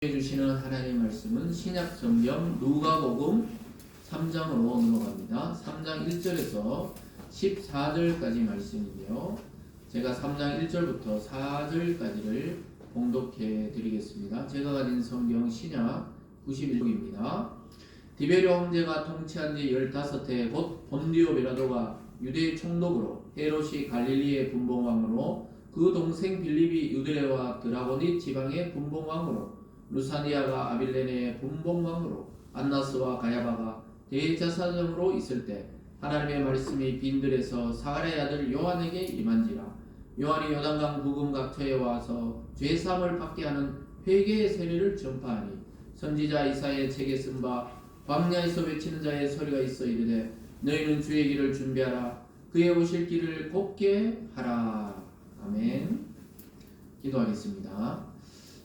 해주시는 하나님의 말씀은 신약 성경 누가복음 3장으로 넘어갑니다. 3장 1절에서 14절까지 말씀인데요. 제가 3장 1절부터 4절까지를 봉독해 드리겠습니다. 제가 가진 성경 신약 91쪽입니다. 디베르 황제가 통치한 지 15해 곧 본디오 베라도가 유대의 총독으로 헤롯이 갈릴리의 분봉왕으로 그 동생 빌립이 유대와 드라고니 지방의 분봉왕으로 루사니아가 아빌레네의 분봉왕으로 안나스와 가야바가 대제사장으로 있을 때 하나님의 말씀이 빈들에서 사가랴의 아들 요한에게 임한지라. 요한이 요단강 부근 각처에 와서 죄사함을 받게 하는 회개의 세례를 전파하니 선지자 이사야의 책에 쓴 바 광야에서 외치는 자의 소리가 있어 이르되 너희는 주의 길을 준비하라 그의 오실 길을 곱게 하라. 아멘. 기도하겠습니다.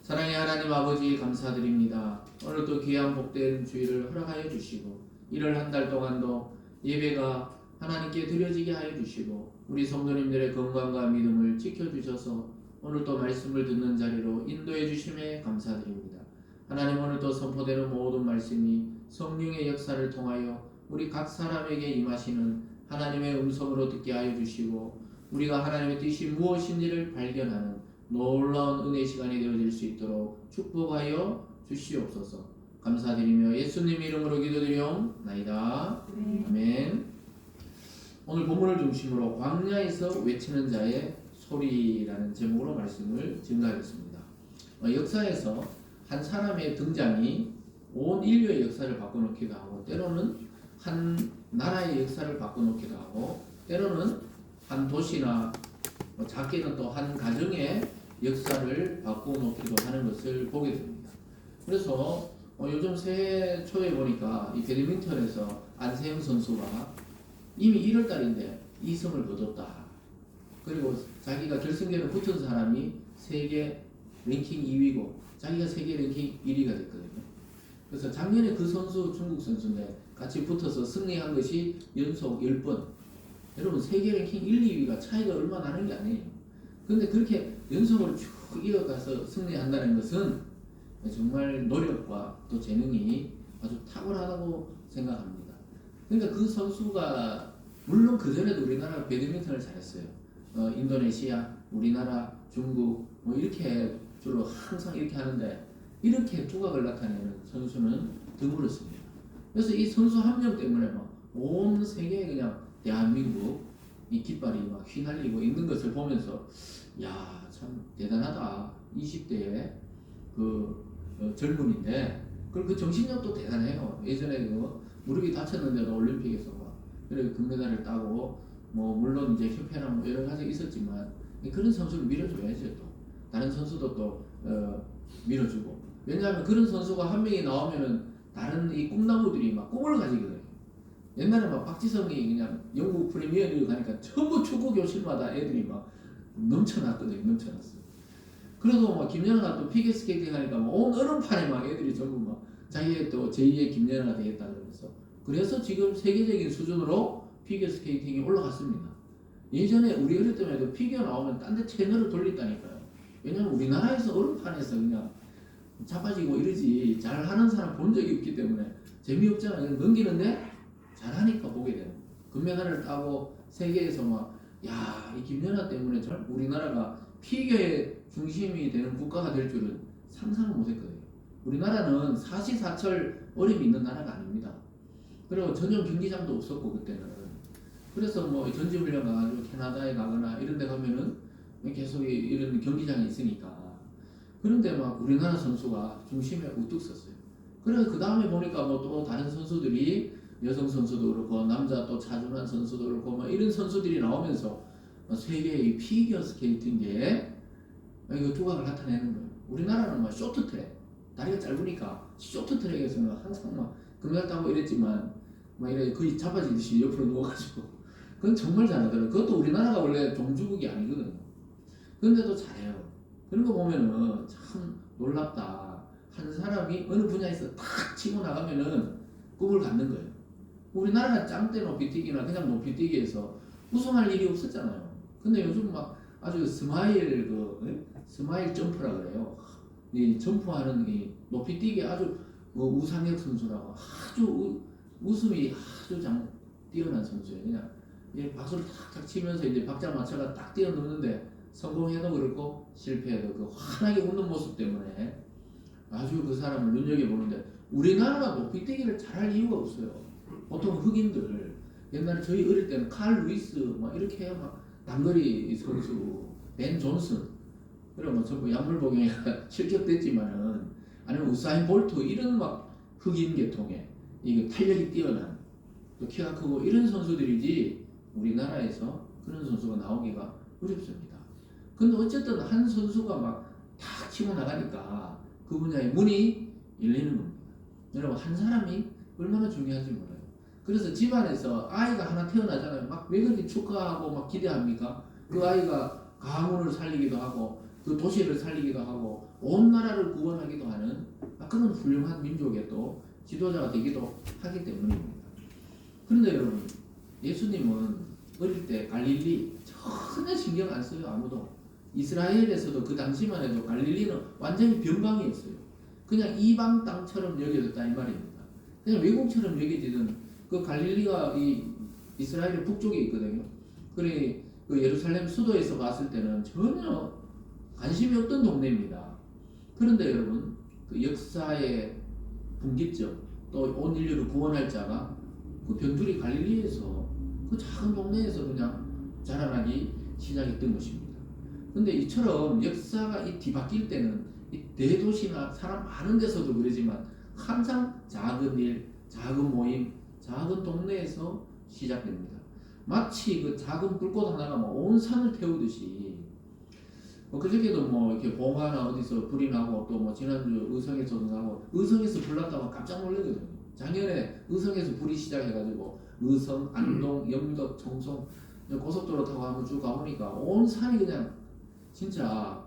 사랑의 하나님 아버지 감사드립니다. 오늘도 귀한 복된 주일을 허락하여 주시고 이를 한 달 동안도 예배가 하나님께 드려지게 하여 주시고 우리 성도님들의 건강과 믿음을 지켜주셔서 오늘도 말씀을 듣는 자리로 인도해 주심에 감사드립니다. 하나님 오늘도 선포되는 모든 말씀이 성령의 역사를 통하여 우리 각 사람에게 임하시는 하나님의 음성으로 듣게 하여 주시고 우리가 하나님의 뜻이 무엇인지를 발견하는 놀라운 은혜의 시간이 되어질 수 있도록 축복하여 주시옵소서. 감사드리며 예수님 이름으로 기도드리옵나이다. 아멘. 오늘 본문을 중심으로 광야에서 외치는 자의 소리라는 제목으로 말씀을 증가하겠습니다. 역사에서 한 사람의 등장이 온 인류의 역사를 바꿔놓기도 하고 때로는 한 나라의 역사를 바꿔놓기도 하고 때로는 한 도시나 작게는 또 한 가정의 역사를 바꿔놓기도 하는 것을 보게 됩니다. 그래서 요즘 새해 초에 보니까 이 배드민턴에서 안세영 선수가 이미 1월달인데 2승을 거뒀다. 그리고 자기가 결승전에 붙은 사람이 세계 랭킹 2위고 자기가 세계 랭킹 1위가 됐거든요. 그래서 작년에 그 선수 중국 선수인데 같이 붙어서 승리한 것이 연속 10번. 여러분 세계 랭킹 1, 2위가 차이가 얼마 나는 게 아니에요. 근데 그렇게 연속으로 쭉 이어가서 승리한다는 것은 정말 노력과 또 재능이 아주 탁월하다고 생각합니다. 그러니까 그 선수가 물론 그전에도 우리나라 배드민턴을 잘했어요. 인도네시아, 우리나라, 중국 뭐 이렇게 주로 항상 이렇게 하는데 이렇게 두각을 나타내는 선수는 드물었습니다. 그래서 이 선수 한 명 때문에 막 온 세계에 그냥 대한민국 이 깃발이 막 휘날리고 있는 것을 보면서 야 참 대단하다. 20대의 그 젊은인데 그리고 그 정신력도 대단해요. 예전에 그 무릎이 다쳤는데도 올림픽에서 막 그래 금메달을 따고 뭐 물론 이제 협회나 뭐 여러 가지 있었지만 그런 선수를 밀어줘야죠. 또 다른 선수도 또 밀어주고 왜냐하면 그런 선수가 한 명이 나오면은 다른 이 꿈나무들이 막 꿈을 가지거든요. 옛날에 막 박지성이 그냥 영국 프리미어리그 가니까 전부 축구 교실마다 애들이 막 넘쳐났거든요. 넘쳐났어요. 그래도 막 김연아가 또 피겨스케이팅 하니까 온 얼음판에 막 애들이 전부 막 자기의 또 제2의 김연아가 되겠다 그러면서 그래서 지금 세계적인 수준으로 피겨스케이팅이 올라갔습니다. 예전에 우리 어릴 때만 해도 피겨 나오면 딴 데 채널을 돌린다니까요. 왜냐면 우리나라에서 얼음판에서 그냥 자빠지고 이러지 잘하는 사람 본 적이 없기 때문에 재미없잖아요. 넘기는데 잘하니까 보게 되는 금메달을 따고 세계에서 막 야, 이 김연아 때문에 정말 우리나라가 피겨의 중심이 되는 국가가 될 줄은 상상을 못했거든요. 우리나라는 사시사철 어림이 있는 나라가 아닙니다. 그리고 전용 경기장도 없었고 그때는 그래서 뭐 전지훈련 가가지고 캐나다에 가거나 이런 데 가면은 계속 이런 경기장이 있으니까 그런데 막 우리나라 선수가 중심에 우뚝 섰어요. 그래서 그 다음에 보니까 뭐 또 다른 선수들이 여성 선수도 그렇고 남자 또 차준환 선수도 그렇고 뭐 이런 선수들이 나오면서 세계의 피겨 스케이팅계에 이거 두각을 나타내는 거예요. 우리나라는 막 쇼트트랙 다리가 짧으니까 쇼트트랙에서는 항상 막 금메달 따고 이랬지만 막 이래 거의 자빠지듯이 옆으로 누워가지고 그건 정말 잘하더라고요. 그것도 우리나라가 원래 종주국이 아니거든요. 그런데도 잘해요. 그런 거 보면은 참 놀랍다. 한 사람이 어느 분야에서 탁 치고 나가면은 꿈을 갖는 거예요. 우리나라가 짱대 높이뛰기나 그냥 높이뛰기에서 우승할 일이 없었잖아요. 근데 요즘 막 아주 스마일 스마일 점프라 그래요. 이 점프하는 이 높이 뛰기 아주 우상혁 선수라고 아주 웃음이 아주 뛰어난 선수예요. 그냥 박수를 탁탁 치면서 이제 박자 맞춰가 딱 뛰어넘는데 성공해도 그렇고 실패해도 그 환하게 웃는 모습 때문에 아주 그 사람을 눈여겨보는데 우리나라가 높이 뛰기를 잘할 이유가 없어요. 보통 흑인들 옛날에 저희 어릴 때는 칼 루이스 막 이렇게 해야 막 단거리 선수 벤 존슨 그런 뭐 전부 약물 복용에 실격됐지만은 아니면 우사인 볼트 이런 막 흑인 계통의 이게 탄력이 뛰어난 또 키가 크고 이런 선수들이지 우리나라에서 그런 선수가 나오기가 어렵습니다. 근데 어쨌든 한 선수가 막 탁 치고 나가니까 그 분야의 문이 열리는 겁니다. 여러분 한 사람이 얼마나 중요한지 몰라요. 그래서 집안에서 아이가 하나 태어나잖아요. 막 왜 그렇게 축하하고 막 기대합니까? 그 아이가 가문을 살리기도 하고 그 도시를 살리기도 하고 온 나라를 구원하기도 하는 그런 훌륭한 민족의 또 지도자가 되기도 하기 때문입니다. 그런데 여러분 예수님은 어릴 때 갈릴리 전혀 신경 안 써요. 아무도. 이스라엘에서도 그 당시만 해도 갈릴리는 완전히 변방이었어요. 그냥 이방 땅처럼 여겨졌다 이 말입니다. 그냥 외국처럼 여겨지던 그 갈릴리가 이 이스라엘의 북쪽에 있거든요. 그래 그 예루살렘 수도에서 봤을 때는 전혀 관심이 없던 동네입니다. 그런데 여러분 그 역사의 분기점 또 온 인류를 구원할 자가 그 변두리 갈릴리에서 그 작은 동네에서 그냥 자라나기 시작했던 것입니다. 근데 이처럼 역사가 이 뒤바뀔 때는 이 대도시나 사람 많은 데서도 그러지만 항상 작은 일, 작은 모임, 작은 동네에서 시작됩니다. 마치 그 작은 불꽃 하나가 온 산을 태우듯이 그저께도 뭐 이렇게 봉화나 어디서 불이 나고 또 뭐 지난주 의성에서도 나고 의성에서 불 났다고 깜짝 놀라거든요. 작년에 의성에서 불이 시작해가지고 의성, 안동, 영덕, 청송 고속도로 타고 한번 쭉 가보니까 온 산이 그냥 진짜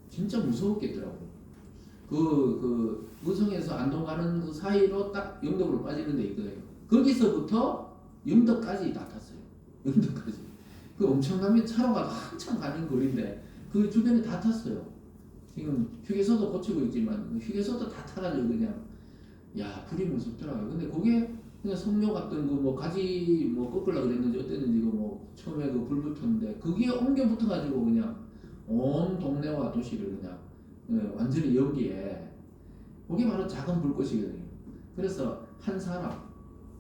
무서웠겠더라고요. 그 의성에서 안동 가는 그 사이로 딱 영덕으로 빠지는 데 있거든요. 거기서부터 영덕까지 다 탔어요. 영덕까지. 그 엄청나게 차로가 한참 가는 거리인데 그 주변에 다 탔어요. 지금 휴게소도 고치고 있지만 휴게소도 다 타가지고 그냥 야 불이 무섭더라고요. 근데 그게 그냥 석료 같은 거 뭐 가지 뭐 꺾으려고 그랬는지 어땠는지 뭐 처음에 그 불 붙었는데 그게 옮겨 붙어가지고 그냥 온 동네와 도시를 그냥 완전히 여기에 그게 바로 작은 불꽃이거든요. 그래서 한 사람,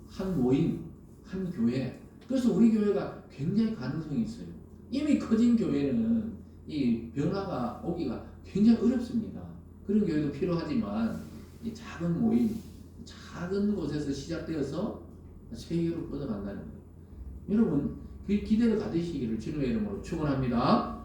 한 모임, 한 교회. 그래서 우리 교회가 굉장히 가능성이 있어요. 이미 커진 교회는 이 변화가 오기가 굉장히 어렵습니다. 그런 교회도 필요하지만 이 작은 모임, 작은 곳에서 시작되어서 세계로 뻗어간다는 거예요. 여러분 그 기대를 가지시기를 주님의 이름으로 축원합니다.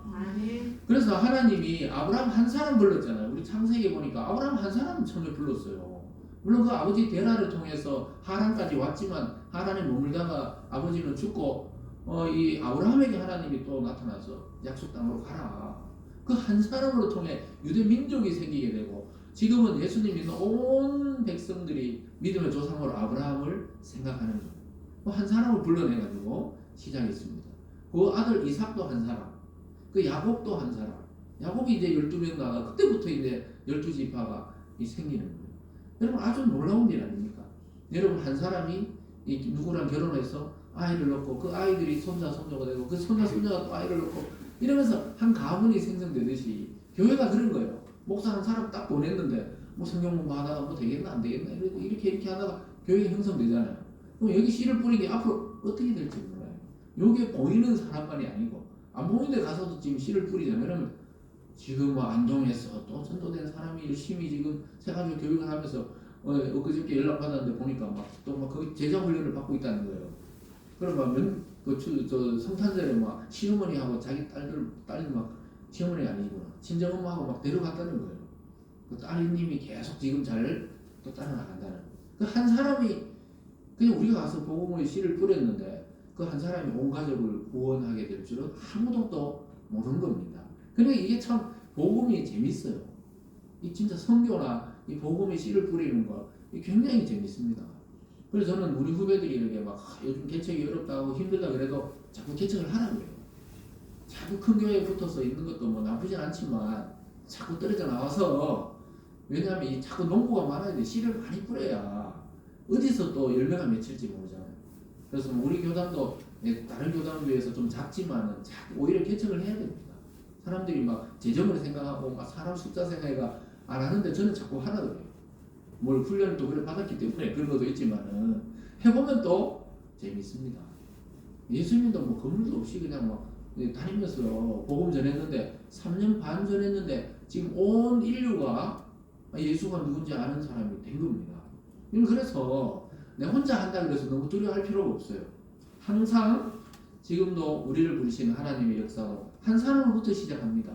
그래서 하나님이 아브라함 한 사람 불렀잖아요. 우리 창세기에 보니까 아브라함 한 사람 처음에 불렀어요. 물론 그 아버지 데라를 통해서 하란까지 왔지만 하란에 머물다가 아버지는 죽고 이 아브라함에게 하나님이 또 나타나서 약속 땅으로 가라. 그 한 사람으로 통해 유대 민족이 생기게 되고 지금은 예수님 믿는 온 백성들이 믿음의 조상으로 아브라함을 생각하는 거예요. 한 사람을 불러내가지고 시작했습니다. 그 아들 이삭도 한 사람, 그 야곱도 한 사람. 야곱이 이제 12명 나가 그때부터 이제 12지파가 생기는 거예요. 여러분 아주 놀라운 일 아닙니까? 여러분 한 사람이 누구랑 결혼해서 아이를 낳고 그 아이들이 손자 손녀가 되고 그 손자 손녀가 또 아이를 낳고 이러면서 한 가문이 생성되듯이 교회가 그런 거예요. 목사는 사람 딱 보냈는데 뭐 성경 공부하다가 뭐 되겠나 안 되겠나 이렇게 하다가 교회가 형성되잖아요. 그럼 여기 씨를 뿌리기 앞으로 어떻게 될지 몰라요. 여기에 보이는 사람만이 아니고 안 보이는 데 가서도 지금 씨를 뿌리잖아요. 그러면 지금 뭐 안동에서 또 전도된 사람이 열심히 지금 세가지고 교육을 하면서 엊그저께 연락받았는데 보니까 막 또 막 거기 제자 훈련을 받고 있다는 거예요. 그러면 저 성탄절에 막 시어머니하고 자기 딸들 막 시어머니 아니구나 친정엄마하고 막 데려갔다는 거예요. 그 따님이 계속 지금 잘 또 따라나간다는 그 한 사람이 그냥 우리가 가서 복음의 씨를 뿌렸는데 그 한 사람이 온 가족을 구원하게 될 줄은 아무도 또 모르는 겁니다. 그러니까 이게 참 복음이 재밌어요. 이 진짜 선교나 이 복음의 씨를 뿌리는 거 굉장히 재밌습니다. 그래서 저는 우리 후배들이 이렇게 막 요즘 개척이 어렵다고 힘들다 그래도 자꾸 개척을 하라고 해요. 자꾸 큰 교회에 붙어서 있는 것도 뭐 나쁘진 않지만 자꾸 떨어져 나와서 왜냐하면 이 자꾸 농부가 많아야 돼. 씨를 많이 뿌려야 어디서 또 열매가 맺힐지 모르잖아요. 그래서 뭐 우리 교단도 다른 교단에 비해서 좀 작지만은 오히려 개척을 해야 됩니다. 사람들이 막 재정을 생각하고 막 사람 숫자 생각해가 안 하는데 저는 자꾸 하라 그래요. 뭘 훈련을 또 그래 받았기 때문에 그런 것도 있지만은 해보면 또 재밌습니다. 예수님도 뭐 건물도 없이 그냥 막 다니면서 복음 전했는데 3년 반 전했는데 지금 온 인류가 예수가 누군지 아는 사람이 된 겁니다. 그래서 내가 혼자 한다 그래서 너무 두려워할 필요가 없어요. 항상 지금도 우리를 부르시는 하나님의 역사로 한 사람으로부터 시작합니다.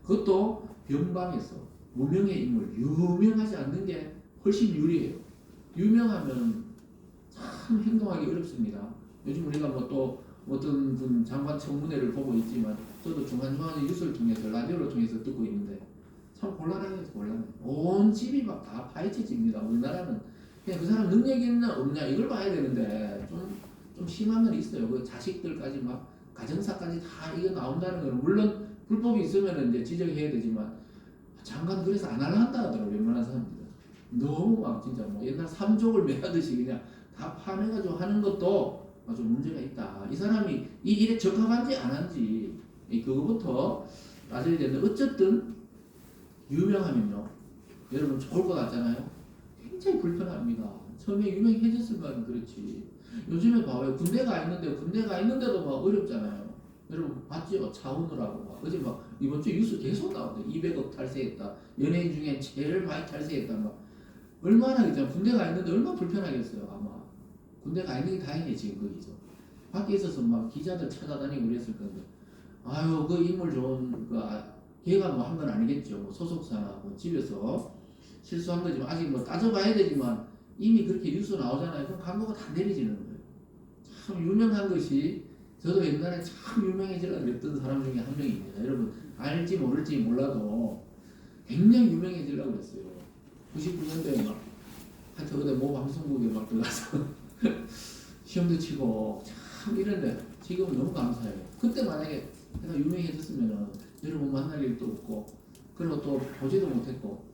그것도 변방에서 무명의 인물, 유명하지 않는 게 훨씬 유리해요. 유명하면 참 행동하기 어렵습니다. 요즘 우리가 뭐 또 어떤 분 장관 청문회를 보고 있지만 저도 중간중간에 뉴스를 통해서 라디오를 통해서 듣고 있는데 참 곤란해요. 온 집이 막 다 파헤쳐집니다. 우리나라는 그냥 그 사람 능력이 있나 없냐 이걸 봐야 되는데 좀 심한 건 있어요. 그 자식들까지 막 가정사까지 다 이거 나온다는 건 물론 불법이 있으면 이제 지적해야 되지만 장관 그래서 안 할라 한다 하더라고요. 웬만한 사람들은 너무 막 진짜 뭐 옛날 삼족을 매하듯이 그냥 다 파내가지고 하는 것도 좀 문제가 있다. 이 사람이 이 일에 적합한지 안 한지 그거부터 따져야 되는데 어쨌든 유명하면요. 여러분 좋을 것 같잖아요. 굉장히 불편합니다. 처음에 유명해졌으면 그렇지. 요즘에 봐요. 군대가 있는데도 막 어렵잖아요. 여러분 봤죠? 차은우라고 막 어제 막 이번 주 뉴스 계속 나오는데 200억 탈세했다. 연예인 중에 제일 많이 탈세했다. 막 얼마나 그냥 군대가 있는데 얼마나 불편하겠어요. 아마 군대가 있는 게 다행이에요. 지금 거기서 밖에 있어서 막 기자들 찾아다니고 그랬을 건데 아유 그 인물 좋은 걔가 뭐 한 건 아니겠죠. 뭐 소속사나 뭐 집에서 실수한 거지만 아직 뭐 따져봐야 되지만 이미 그렇게 뉴스 나오잖아요. 그럼 광고가 다 내려지는 거예요. 참 유명한 것이 저도 옛날에 참 유명해지려고 했던 사람 중에 한 명입니다. 여러분 알지 모를지 몰라도 굉장히 유명해지려고 했어요. 99년도에 막 하여튼 그때 모 방송국에 막 들어가서 시험도 치고 참 이런데 지금은 너무 감사해요. 그때 만약에 내가 유명해졌으면 여러분 만날 일도 없고 그리고 또 보지도 못했고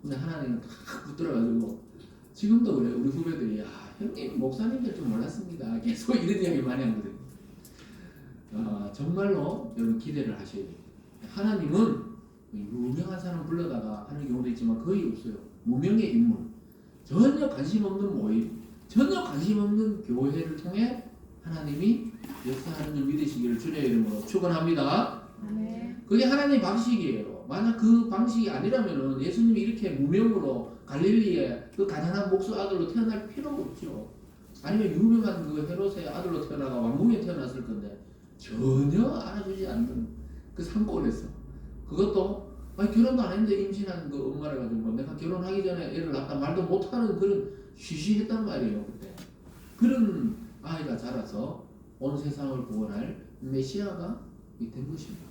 근데 하나님은 다 붙들어가지고 지금도 그래요. 우리 후배들이 형님 목사님들 좀 몰랐습니다. 계속 이런 이야기 많이 하거든요. 정말로 여러분 기대를 하셔야 돼요. 하나님은 유명한 사람 불러다가 하는 경우도 있지만 거의 없어요. 무명의 인물, 전혀 관심 없는 모임, 전혀 관심 없는 교회를 통해 하나님이 역사하는 줄 믿으시기를 주의 이름으로 축원합니다. 그게 하나님의 방식이에요. 만약 그 방식이 아니라면은 예수님이 이렇게 무명으로 갈릴리에 그 가난한 목수 아들로 태어날 필요가 없죠. 아니면 유명한 그 헤롯의 아들로 태어나가 왕궁에 태어났을 건데 전혀 알아주지 않는 그 산골에서 그것도 결혼도 안 했는데 임신한 그 엄마를 가지고 내가 결혼하기 전에 애를 낳다 말도 못하는 그런 쉬쉬했단 말이에요. 그때 그런 아이가 자라서 온 세상을 구원할 메시아가 된 것입니다.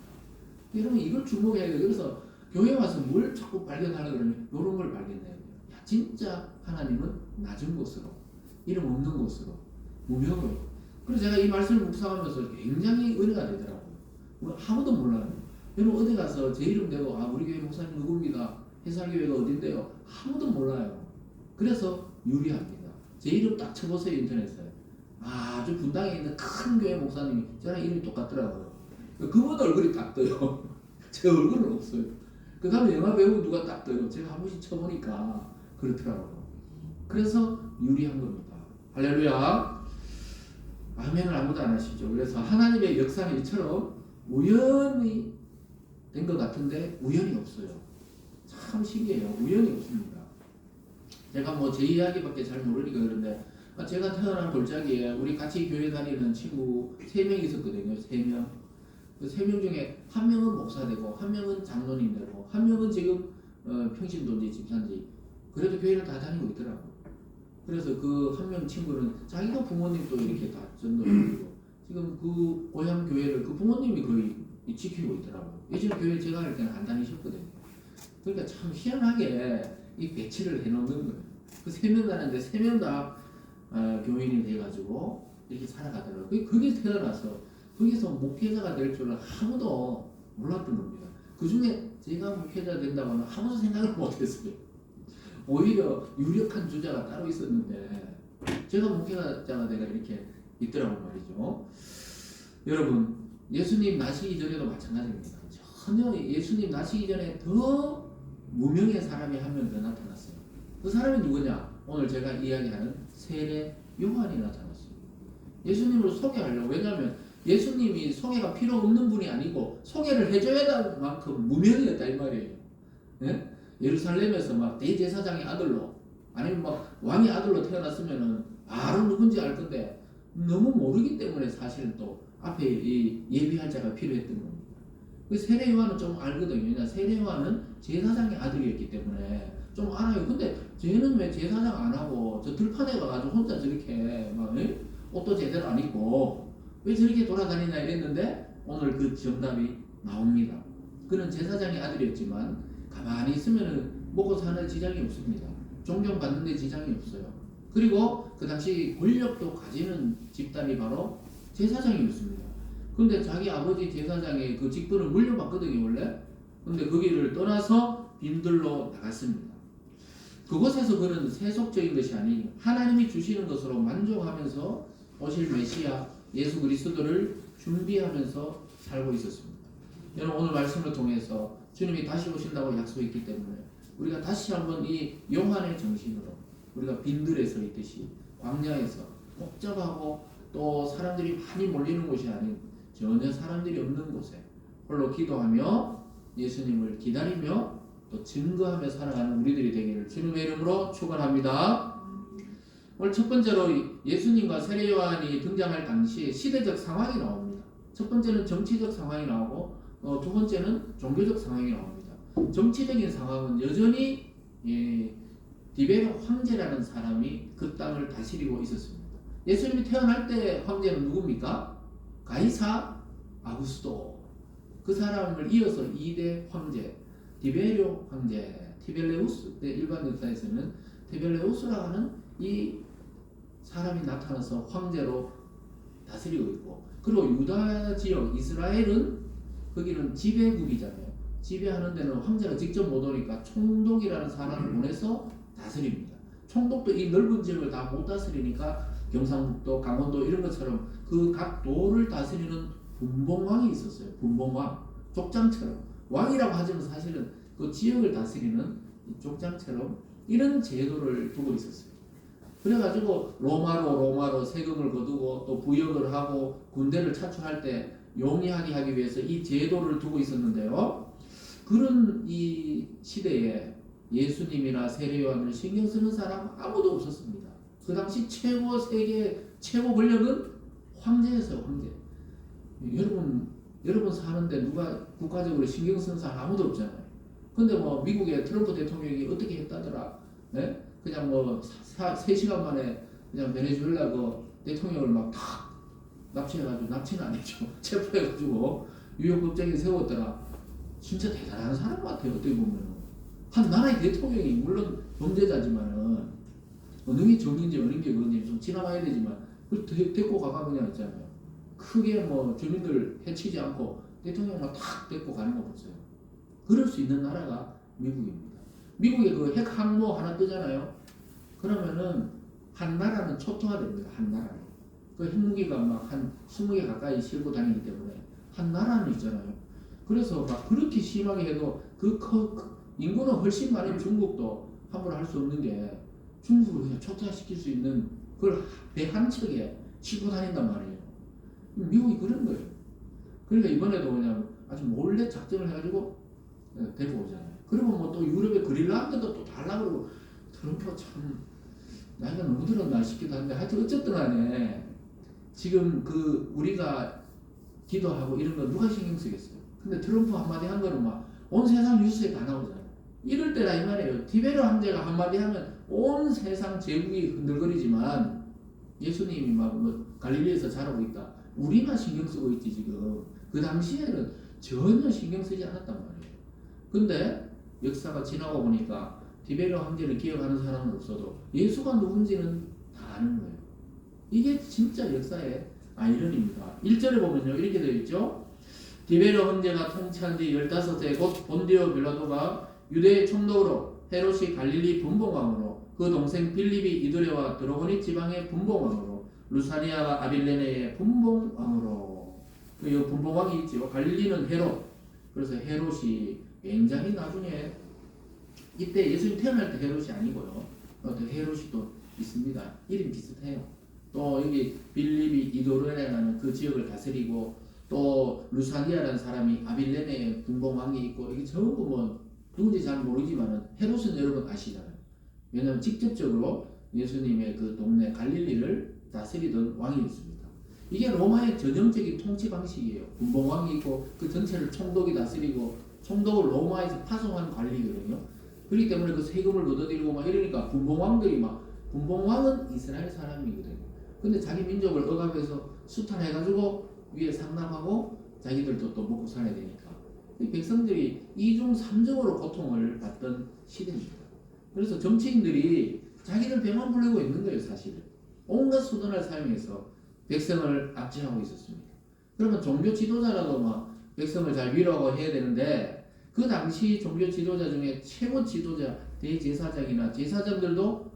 여러분 이걸 주목해야 돼요. 그래서 교회 와서 뭘 자꾸 발견하려고 그러면 이런 걸 발견해야 돼요. 진짜 하나님은 낮은 곳으로 이름 없는 곳으로 무명으로. 그래서 제가 이 말씀을 묵상하면서 굉장히 은혜가 되더라고요. 아무도 몰라요. 여러분 어디 가서 제 이름 대고 우리 교회 목사님 누굽니다. 해살교회가 어딘데요. 아무도 몰라요. 그래서 유리합니다. 제 이름 딱 쳐보세요. 인터넷에. 아주 분당에 있는 큰 교회 목사님이 저랑 이름이 똑같더라고요. 그분 얼굴이 딱 떠요. 제 얼굴은 없어요. 그 다음에 영화 배우 누가 딱 떠요. 제가 한 번씩 쳐보니까 그렇더라고요. 그래서 유리한 겁니다. 할렐루야. 아멘을 아무도 안 하시죠. 그래서 하나님의 역사는 이처럼 우연히 된 것 같은데 우연이 없어요. 참 신기해요. 우연이 없습니다. 제가 뭐 제 이야기밖에 잘 모르니까 그런데 제가 태어난 골짜기에 우리 같이 교회 다니는 친구 3명 있었거든요. 3명. 그 3명 중에 한 명은 목사 되고 한 명은 장로님 되고 한 명은 지금 평신도인지 집사인지 그래도 교회를 다 다니고 있더라고요. 그래서 그 한 명 친구는 자기가 부모님도 이렇게 다 전도해주고 지금 그 고향 교회를 그 부모님이 거의 지키고 있더라고요. 예전에 교회 제가 할 때는 안 다니셨거든요. 그러니까 참 희한하게 이 배치를 해놓는 거예요. 그 3명 다녔는데 3명 다 교인이 돼가지고 이렇게 살아가더라고요. 그게 태어나서 거기서 목회자가 될 줄은 아무도 몰랐던 겁니다. 그 중에 제가 목회자 된다고는 아무도 생각을 못했어요. 오히려 유력한 주자가 따로 있었는데 제가 목회자가 내가 이렇게 있더라고 말이죠. 여러분 예수님 나시기 전에도 마찬가지입니다. 전혀 예수님 나시기 전에 더 무명의 사람이 한 명 더 나타났어요. 그 사람이 누구냐? 오늘 제가 이야기하는 세례 요한이 나타났어요. 예수님을 소개하려고. 왜냐하면 예수님이 소개가 필요 없는 분이 아니고 소개를 해줘야 할 만큼 무명이었다 이 말이에요. 예? 예루살렘에서 막 대제사장의 아들로 아니면 막 왕의 아들로 태어났으면은 바로 누군지 알 건데 너무 모르기 때문에 사실은 또 앞에 이 예비할 자가 필요했던 겁니다. 그 세례 요한은 좀 알거든요. 왜냐 세례 요한은 제사장의 아들이었기 때문에 좀 알아요. 근데 쟤는 왜 제사장 안 하고 저 들판에 가가지고 혼자 저렇게 막 옷도 제대로 안 입고 왜 저렇게 돌아다니냐 이랬는데 오늘 그 정답이 나옵니다. 그는 제사장의 아들이었지만 가만히 있으면 먹고 사는 지장이 없습니다. 존경받는 데 지장이 없어요. 그리고 그 당시 권력도 가지는 집단이 바로 제사장이었습니다. 근데 자기 아버지 제사장의 그 직분을 물려받거든요 원래. 근데 거기를 떠나서 빈들로 나갔습니다. 그곳에서 그는 세속적인 것이 아닌 하나님이 주시는 것으로 만족하면서 오실 메시아 예수 그리스도를 준비하면서 살고 있었습니다. 여러분 오늘 말씀을 통해서 주님이 다시 오신다고 약속했기 때문에 우리가 다시 한번 이 요한의 정신으로 우리가 빈들에 서 있듯이 광야에서 복잡하고 또 사람들이 많이 몰리는 곳이 아닌 전혀 사람들이 없는 곳에 홀로 기도하며 예수님을 기다리며 또 증거하며 살아가는 우리들이 되기를 주님의 이름으로 축원합니다. 오늘 첫 번째로 예수님과 세례 요한이 등장할 당시 시대적 상황이 나옵니다. 첫 번째는 정치적 상황이 나오고 두 번째는 종교적 상황이 나옵니다. 정치적인 상황은 여전히 디베르 황제라는 사람이 그 땅을 다스리고 있었습니다. 예수님이 태어날 때 황제는 누굽니까? 가이사 아구스도. 그 사람을 이어서 2대 황제 디베르 황제 티벨레우스. 일반 역사에서는 티벨레우스라고 하는 이 사람이 나타나서 황제로 다스리고 있고, 그리고 유다 지역 이스라엘은 거기는 지배국이잖아요. 지배하는 데는 황제가 직접 못 오니까 총독이라는 사람을 보내서 다스립니다. 총독도 이 넓은 지역을 다 못 다스리니까 경상북도, 강원도 이런 것처럼 그 각 도를 다스리는 분봉왕이 있었어요. 분봉왕, 족장처럼. 왕이라고 하지만 사실은 그 지역을 다스리는 족장처럼 이런 제도를 두고 있었어요. 그래가지고 로마로 세금을 거두고 또 부역을 하고 군대를 차출할 때 용이하게 하기 위해서 이 제도를 두고 있었는데요. 그런 이 시대에 예수님이나 세례 요한을 신경 쓰는 사람 아무도 없었습니다. 그 당시 세계 최고 권력은 황제였어요. 황제. 여러분 사는데 누가 국가적으로 신경 쓰는 사람 아무도 없잖아요. 근데 뭐 미국의 트럼프 대통령이 어떻게 했다더라. 네? 그냥 뭐 3시간 만에 그냥 베네수엘라 그 대통령을 막 탁 납치해가지고, 납치는 아니죠. 체포해가지고 유역 법정에 세웠더라. 진짜 대단한 사람 같아요. 어떻게 보면 한 나라의 대통령이 물론 범죄자지만은 어느 게 정인지 어느 게 그런지 좀 지나가야 되지만 그걸 데리고 가가 그냥 있잖아요. 크게 뭐 주민들 해치지 않고 대통령만 탁 데리고 가는 거 보세요. 그럴 수 있는 나라가 미국입니다. 미국에 그 핵 항모 하나 뜨잖아요. 그러면은 한 나라는 초토화됩니다. 한 나라는. 그 핵무기가 막 한 20개 가까이 싣고 다니기 때문에 한 나라는 있잖아요. 그래서 막 그렇게 심하게 해도 인구는 훨씬 많은 중국도 함부로 할 수 없는 게 중국을 그냥 초토화시킬 수 있는 그걸 배 한 척에 싣고 다닌단 말이에요. 미국이 그런 거예요. 그러니까 이번에도 그냥 아주 몰래 작전을 해가지고 데리고 오잖아요. 그리고 뭐 또 유럽의 그린란드도 또 달라고 그러고 트럼프가 참 나이가 너무 들었나 싶기도 한데 하여튼 어쨌든 간에 지금 그 우리가 기도하고 이런 거 누가 신경 쓰겠어요. 근데 트럼프 한마디 한 거는 막 온 세상 뉴스에 다 나오잖아요. 이럴 때라 이 말이에요. 디베르 황제가 한마디 하면 온 세상 제국이 흔들거리지만 예수님이 막 뭐 갈릴리에서 자라고 있다. 우리만 신경 쓰고 있지 지금. 그 당시에는 전혀 신경 쓰지 않았단 말이에요. 근데 역사가 지나고 보니까 디베르 황제를 기억하는 사람은 없어도 예수가 누군지는 다 아는 거예요. 이게 진짜 역사의 아이러니입니다. 1절에 보면요 이렇게 되어 있죠. 디베르 황제가 통치한 지 15세 곧 본디오 빌라도가 유대의 총독으로 헤롯이 갈릴리 분봉왕으로 그 동생 빌립이 이두레와 드로고니 지방의 분봉왕으로 루사니아가 아빌레네의 분봉왕으로 이 분봉왕이 있죠. 갈릴리는 헤롯. 그래서 헤롯이 굉장히 나중에 이때 예수님 태어날 때 헤롯이 아니고요. 또 헤롯이 또 있습니다. 이름 비슷해요. 또 여기 빌립이 이도르라는 그 지역을 다스리고 또 루사니아라는 사람이 아빌레네의 분봉왕이 있고 이게 전부 뭐 누군지 잘 모르지만은 헤롯은 여러분 아시잖아요. 왜냐하면 직접적으로 예수님의 그 동네 갈릴리를 다스리던 왕이었습니다. 이게 로마의 전형적인 통치 방식이에요. 분봉왕이 있고 그 전체를 총독이 다스리고 총독을 로마에서 파송한 관리거든요. 그렇기 때문에 그 세금을 걷어들이고 막 이러니까 분봉왕들이 막 분봉왕은 이스라엘 사람이거든요. 근데 자기 민족을 억압해서 수탈해가지고 위에 상납하고 자기들도 또 먹고 살아야 되니까 백성들이 2중 3중으로 고통을 받던 시대입니다. 그래서 정치인들이 자기들 배만 불리고 있는 거예요. 사실은 온갖 수단을 사용해서 백성을 압제하고 있었습니다. 그러면 종교 지도자라도 막 백성을 잘 위로하고 해야 되는데 그 당시 종교 지도자 중에 최고 지도자 대제사장이나 제사장들도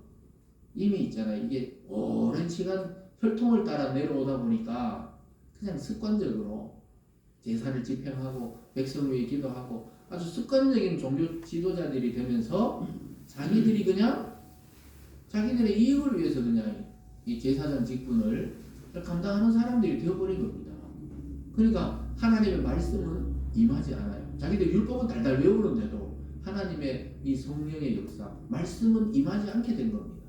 이미 있잖아요. 이게 오랜 시간 혈통을 따라 내려오다 보니까 그냥 습관적으로 제사를 집행하고 백성을 위해 기도하고 아주 습관적인 종교 지도자들이 되면서 자기들이 그냥 자기들의 이익을 위해서 그냥 이 제사장 직분을 감당하는 사람들이 되어버린 겁니다. 그러니까 하나님의 말씀은 임하지 않아요. 자기들 율법은 달달 외우는데도 하나님의 이 성령의 역사, 말씀은 임하지 않게 된 겁니다.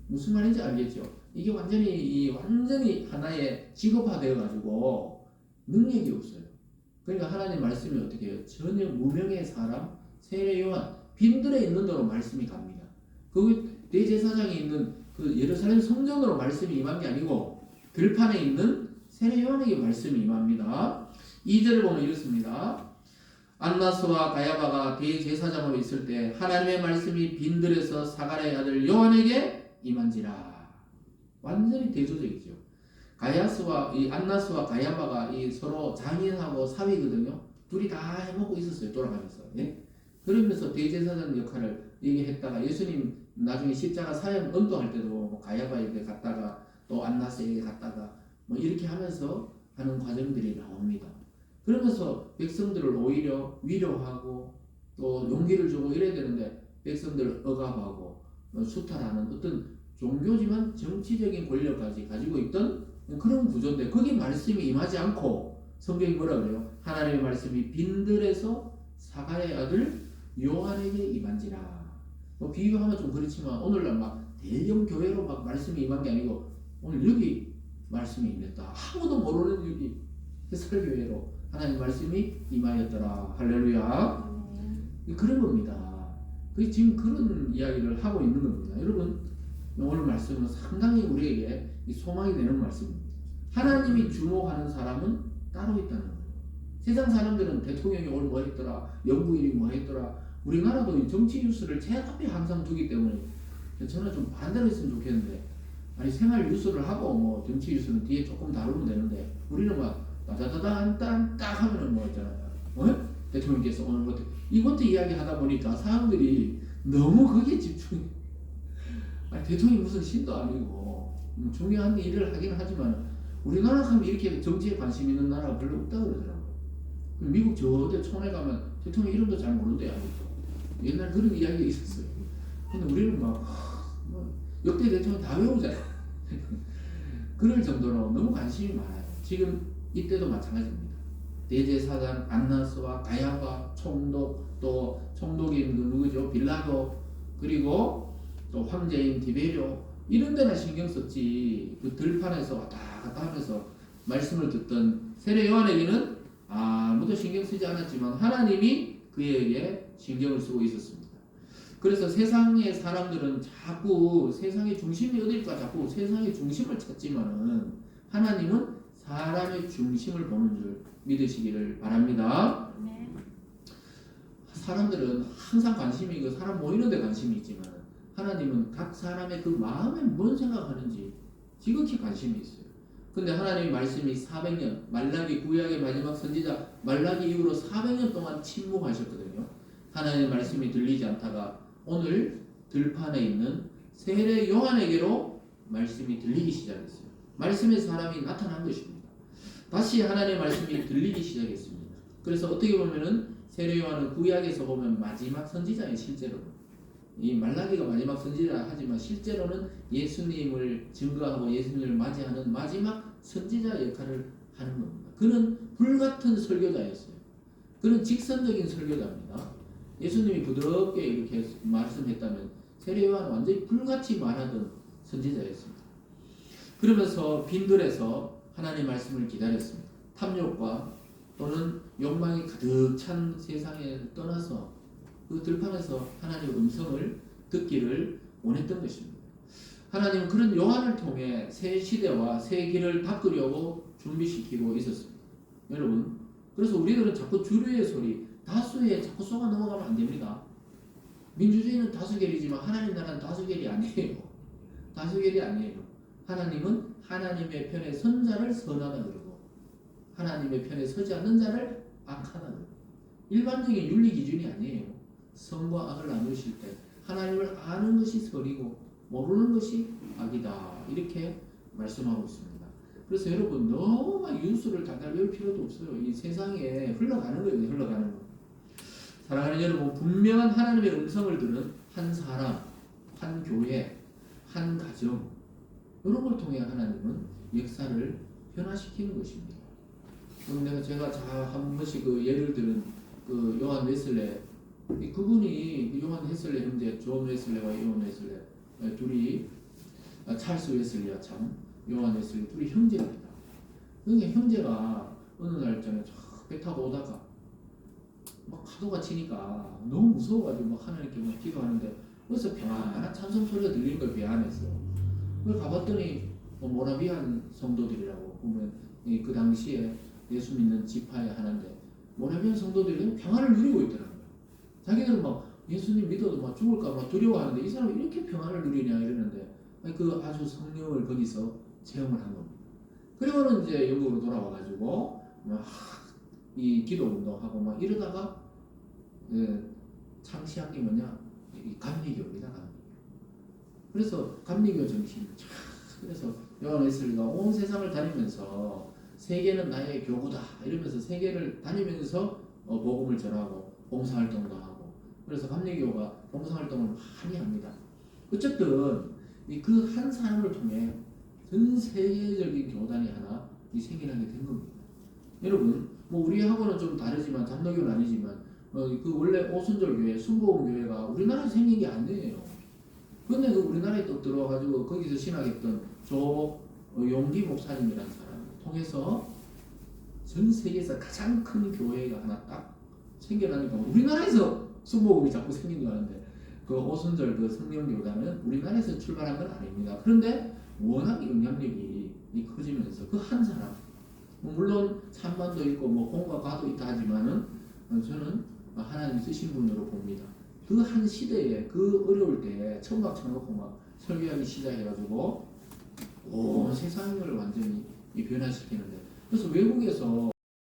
무슨 말인지 알겠죠? 이게 완전히 하나의 직업화되어 가지고 능력이 없어요. 그러니까 하나님 말씀이 어떻게 해요? 전혀 무명의 사람, 세례 요한, 빈들에 있는 대로 말씀이 갑니다. 그 대제사장이 있는 그 예루살렘 성전으로 말씀이 임한 게 아니고 들판에 있는 세례 요한에게 말씀이 임합니다. 2절을 보면 이렇습니다. 안나스와 가야바가 대제사장으로 있을 때 하나님의 말씀이 빈들에서 사가랴의 아들 요한에게 임한지라. 완전히 대조적이죠. 안나스와 가야바가 서로 장인하고 사위거든요. 둘이 다 해먹고 있었어요. 돌아가면서. 예? 그러면서 대제사장 역할을 얘기했다가 예수님 나중에 십자가 사형 언도할 때도 뭐 가야바에게 갔다가 또 안나스에게 갔다가 뭐 이렇게 하면서 하는 과정들이 나옵니다. 그러면서 백성들을 오히려 위로하고 또 용기를 주고 이래야 되는데 백성들을 억압하고 수탈하는 어떤 종교지만 정치적인 권력까지 가지고 있던 그런 구조인데 거기 말씀이 임하지 않고 성경이 뭐라 그래요? 하나님의 말씀이 빈들에서 사가랴의 아들 요한에게 임한지라. 뭐 비유하면 좀 그렇지만 오늘날 막 대형 교회로 막 말씀이 임한 게 아니고 오늘 여기 말씀이 임했다. 아무도 모르는 여기 햇살교회로 하나님 말씀이 임하였더라. 할렐루야. 그런 겁니다. 지금 그런 이야기를 하고 있는 겁니다. 여러분 오늘 말씀은 상당히 우리에게 소망이 되는 말씀입니다. 하나님이 주목하는 사람은 따로 있다는 거예요. 세상 사람들은 대통령이 오늘 뭐 했더라, 영부인이 뭐 했더라. 우리나라도 정치 뉴스를 제 앞에 항상 두기 때문에 저는 좀 반대로 했으면 좋겠는데 아니 생활 뉴스를 하고 뭐 정치 뉴스는 뒤에 조금 다루면 되는데 우리는 막 따다다단 딱 하면은 뭐 있잖아요. 대통령께서 오늘 뭐 이것도 이야기하다 보니까 사람들이 너무 거기에 집중해. 아니 대통령이 무슨 신도 아니고 중요한 일을 하긴 하지만 우리나라 가면 이렇게 정치에 관심 있는 나라가 별로 없다고 그러더라고요. 미국 저대 촌에 가면 대통령 이름도 잘 모른대요. 옛날 그런 이야기가 있었어요. 근데 우리는 막 역대 대통령 다 외우잖아요. 그럴 정도로 너무 관심이 많아요. 지금 이때도 마찬가지입니다. 대제사장 안나스와 가야바 총독 또 총독인 누구죠? 빌라도 그리고 또 황제인 디베리오 이런 데나 신경 썼지 그 들판에서 왔다 갔다 하면서 말씀을 듣던 세례 요한에게는 아무도 신경 쓰지 않았지만 하나님이 그에게 신경을 쓰고 있었습니다. 그래서 세상의 사람들은 자꾸 세상의 중심이 어딜까 자꾸 세상의 중심을 찾지만은 하나님은 사람의 중심을 보는 줄 믿으시기를 바랍니다. 네. 사람들은 항상 관심이 있고 사람 모이는 데 관심이 있지만 하나님은 각 사람의 그 마음에 뭔 생각하는지 지극히 관심이 있어요. 근데 하나님의 말씀이 400년 말라기 구약의 마지막 선지자 말라기 이후로 400년 동안 침묵하셨거든요. 하나님의 말씀이 들리지 않다가 오늘 들판에 있는 세례 요한에게로 말씀이 들리기 시작했어요. 말씀의 사람이 나타난 것입니다. 다시 하나님의 말씀이 들리기 시작했습니다. 그래서 어떻게 보면은 세례 요한은 구약에서 보면 마지막 선지자예요. 실제로는 이 말라기가 마지막 선지자 하지만 실제로는 예수님을 증거하고 예수님을 맞이하는 마지막 선지자 역할을 하는 겁니다. 그는 불같은 설교자였어요. 그는 직선적인 설교자입니다. 예수님이 부드럽게 이렇게 말씀했다면 세례 요한은 완전히 불같이 말하던 선지자였습니다. 그러면서 빈들에서 하나님의 말씀을 기다렸습니다. 탐욕과 또는 욕망이 가득 찬 세상에 떠나서 그 들판에서 하나님의 음성을 듣기를 원했던 것입니다. 하나님은 그런 요한을 통해 새 시대와 새 길을 닦으려고 준비시키고 있었습니다. 여러분, 그래서 우리들은 자꾸 주류의 소리, 다수에 자꾸 쏘아 넘어가면 안 됩니다. 민주주의는 다수결이지만 하나님 나라는 다수결이 아니에요. 다수결이 아니에요. 하나님은 하나님의 편에 선 자를 선하다 그러고 하나님의 편에 서지 않는 자를 악하다 그러고 일반적인 윤리 기준이 아니에요. 선과 악을 나누실 때 하나님을 아는 것이 선이고 모르는 것이 악이다. 이렇게 말씀하고 있습니다. 그래서 여러분 너무 막 뉴스를 달달 외울 필요도 없어요. 이 세상에 흘러가는 거예요. 흘러가는 거. 사랑하는 여러분, 분명한 하나님의 음성을 들은 한 사람, 한 교회, 한 가정 이런 걸 통해 하나님은 역사를 변화시키는 것입니다. 제가 한 번씩 그 예를 들은 그 요한 웨슬레 그분이 요한 웨슬레 형제 존 웨슬레와 요한 웨슬레 둘이 찰스 웨슬리야 참 요한 웨슬리 둘이 형제입니다. 그러니까 형제가 어느 날 있잖아요. 배 타고 오다가 막 파도가 치니까 너무 무서워가지고 막 하나님께 막 기도하는데 그래서 평안한 찬송 소리가 들리는 거예요. 배 안에서. 그걸 가봤더니 모라비안 성도들이라고 보면 그 당시에 예수 믿는 지파의 하나인데 모라비안 성도들이 평안을 누리고 있더라고요. 자기들은 막 예수님 믿어도 막 죽을까 막 두려워하는데 이 사람이 이렇게 평안을 누리냐 이러는데 그 아주 성령을 거기서 체험을 한 겁니다. 그리고는 이제 영국으로 돌아와가지고 막 이 기도 운동하고 막 이러다가 창시한 게 뭐냐 이 감리교입니다. 감리교. 그래서 감리교 정신. 그래서 요한 웨슬리가 온 세상을 다니면서 세계는 나의 교구다 이러면서 세계를 다니면서 복음을 전하고 봉사활동도 하고 그래서 감리교가 봉사활동을 많이 합니다. 어쨌든 그 한 사람을 통해 전 세계적인 교단이 하나 생겨나게 된 겁니다. 여러분, 뭐 우리하고는 좀 다르지만 장로교는 아니지만 그 원래 오순절 교회, 순복음 교회가 우리나라에서 생긴 게 아니에요. 그런데 그 우리나라에 또 들어와가지고 거기서 신학했던 용기 목사님이라는 사람을 통해서 전 세계에서 가장 큰 교회가 하나 딱 생겨나니까 우리나라에서 순복음이 자꾸 생긴 줄 아는데 그 오순절 그 성령교단은 우리나라에서 출발한 건 아닙니다. 그런데 워낙 영향력이 커지면서 그 한 사람 물론 찬반도 있고 뭐 공과 과도 있다 하지만은 저는 하나님 쓰신 분으로 봅니다. 그 한 시대에 그 어려울 때 천막 쳐놓고 막 설교하기 시작해가지고 온 세상을 완전히 변화시키는데 그래서 외국에서